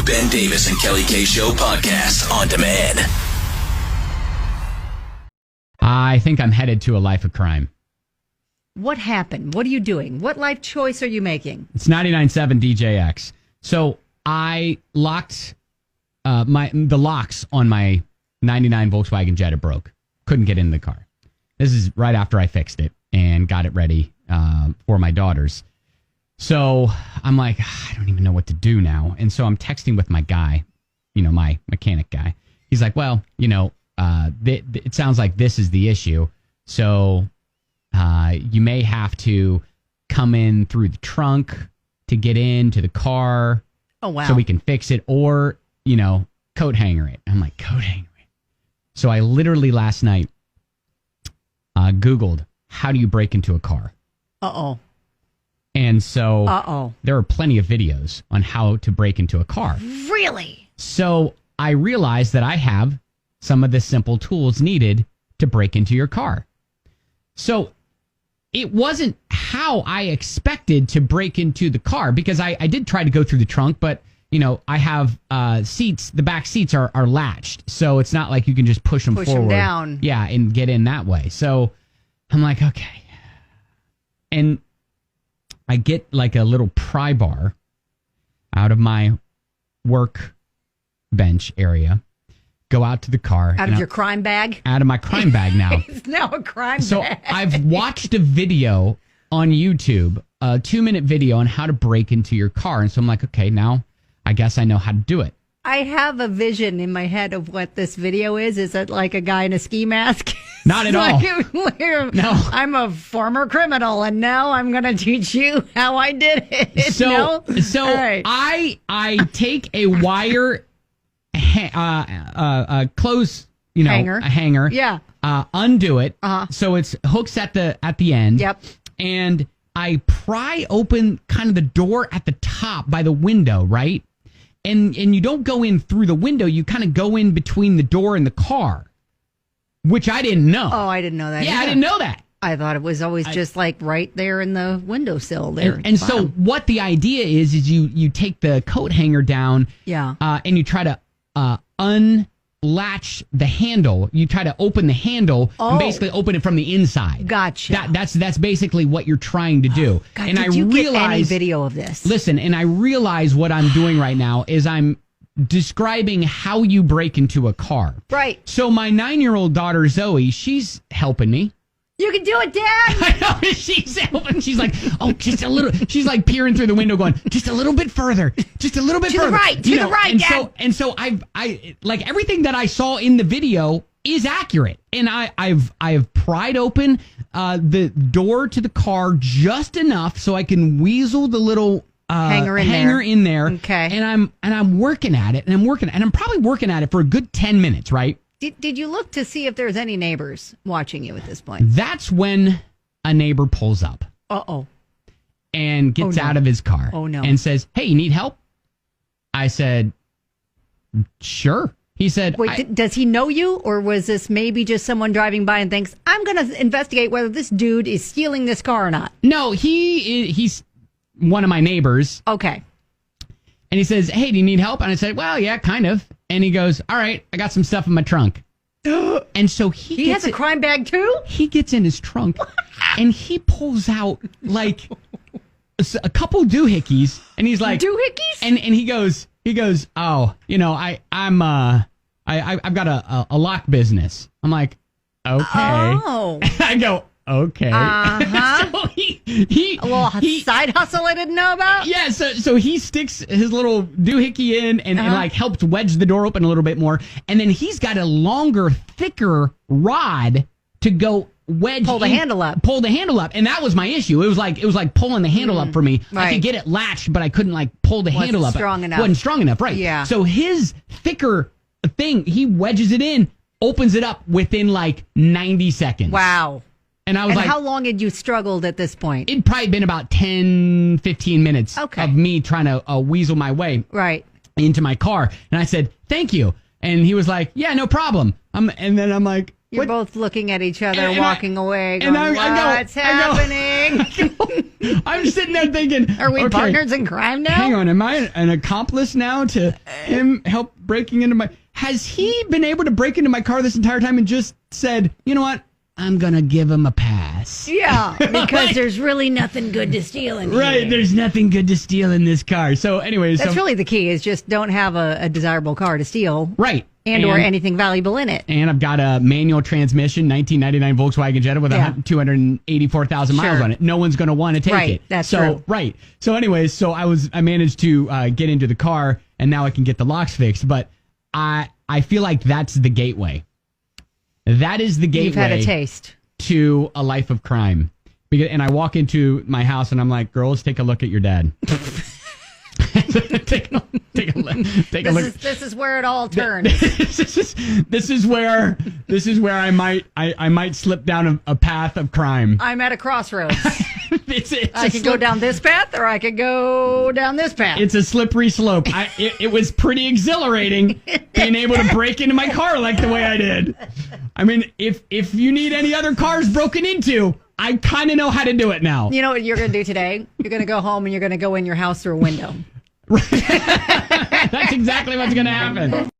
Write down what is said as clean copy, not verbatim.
The Ben Davis and Kelly K Show podcast on demand. I think I'm headed to a life of crime. What happened? What are you doing? What life choice are you making? It's 99.7 DJX. So I locked the locks on my 99 Volkswagen Jetta broke. Couldn't get in the car. This is right after I fixed it and got it ready for my daughters. So I'm like, I don't even know what to do now. And so I'm texting with my guy, my mechanic guy. He's like, well, it sounds like this is the issue. So you may have to come in through the trunk to get into the car. Oh, wow. So we can fix it, or, coat hanger it. I'm like, coat hanger it. So I literally last night Googled, how do you break into a car? Uh-oh. And so there are plenty of videos on how to break into a car. Really? So I realized that I have some of the simple tools needed to break into your car. So it wasn't how I expected to break into the car, because I did try to go through the trunk, but I have seats. The back seats are latched, so it's not like you can just push them forward. Them down. Yeah, and get in that way. So I'm like, okay. And I get like a little pry bar out of my work bench area, go out to the car. Out of your crime bag? Out of my crime bag now. It's now a crime bag. So I've watched a video on YouTube, a 2-minute video on how to break into your car. And so I'm like, okay, now I guess I know how to do it. I have a vision in my head of what this video is. Is it like a guy in a ski mask? Not at all. No. I'm a former criminal, and now I'm going to teach you how I did it. So right. I take a wire close, hanger. A hanger. Yeah. Undo it. So it's hooks at the end. Yep. And I pry open kind of the door at the top by the window, right? And you don't go in through the window. You kind of go in between the door and the car, which I didn't know. Oh, I didn't know that. Yeah, I didn't know that. I thought it was always just like right there in the windowsill there. And so what the idea is you take the coat hanger down. Yeah. And you try to unlatch the handle. You try to open the handle and basically open it from the inside. Gotcha. That's basically what you're trying to do. God, and did you get any video of this? Listen, and I realize what I'm doing right now is I'm describing how you break into a car. Right. So my 9-year-old daughter, Zoe, she's helping me. You can do it, Dad. I know, she's helping. She's like, oh, just a little. She's like peering through the window going, just a little bit further. Just a little bit further. To the right, Dad. And so I like everything that I saw in the video is accurate. And I've pried open the door to the car just enough so I can weasel the little hanger in there. Okay. And I'm working at it, and I'm probably working at it for a good 10 minutes, right? Did you look to see if there's any neighbors watching you at this point? That's when a neighbor pulls up. Uh-oh. And gets out of his car. Oh, no. And says, hey, you need help? I said, sure. He said... Wait, does he know you? Or was this maybe just someone driving by and thinks, I'm going to investigate whether this dude is stealing this car or not? No, he's one of my neighbors. Okay. And he says, hey, do you need help? And I said, well, yeah, kind of. And he goes, all right, I got some stuff in my trunk. And so he has a crime bag too? He gets in his trunk and he pulls out like a couple doohickeys. And he's like... Doohickeys? And he goes, oh, I've got a lock business. I'm like, okay. Oh. I go, okay. Uh-huh. So he a little side hustle I didn't know about? Yeah, so he sticks his little doohickey in and like helps wedge the door open a little bit more. And then he's got a longer, thicker rod to go pull the handle up. And that was my issue. It was like pulling the handle up for me. Right. I could get it latched, but I couldn't like pull the handle up. Wasn't strong enough, right? Yeah. So his thicker thing, he wedges it in, opens it up within like 90 seconds. Wow. And I was like, how long had you struggled at this point? It'd probably been about 10, 15 minutes of me trying to weasel my way into my car. And I said, thank you. And he was like, yeah, no problem. And then I'm like, You're both looking at each other, walking away, and going, what's happening? doing? I'm sitting there thinking, Are we okay, partners in crime now? hang on, am I an accomplice now to him help breaking into my... Has he been able to break into my car this entire time and just said, you know what? I'm going to give him a pass. Yeah, because Like- there's really nothing good to steal in Right, here. there's nothing good to steal in this car. So anyways... That's really the key, is just don't have a desirable car to steal. Right. And or anything valuable in it. And I've got a manual transmission, 1999 Volkswagen Jetta with Yeah. 284,000 miles Sure. on it. No one's going to want to take Right, it. that's so, true. Right. So anyways, I managed to get into the car, and now I can get the locks fixed. But I feel like that's the gateway. That is the gateway. You've had a taste. To a life of crime. And I walk into my house and I'm like, girls, take a look at your dad. take a look. This is where it all turns. this is where I might slip down a path of crime. I'm at a crossroads. It's I could go down this path, or I could go down this path. It's a slippery slope. It was pretty exhilarating being able to break into my car like the way I did. I mean, if you need any other cars broken into, I kind of know how to do it now. You know what you're going to do today? You're going to go home and you're going to go in your house through a window. That's exactly what's going to happen.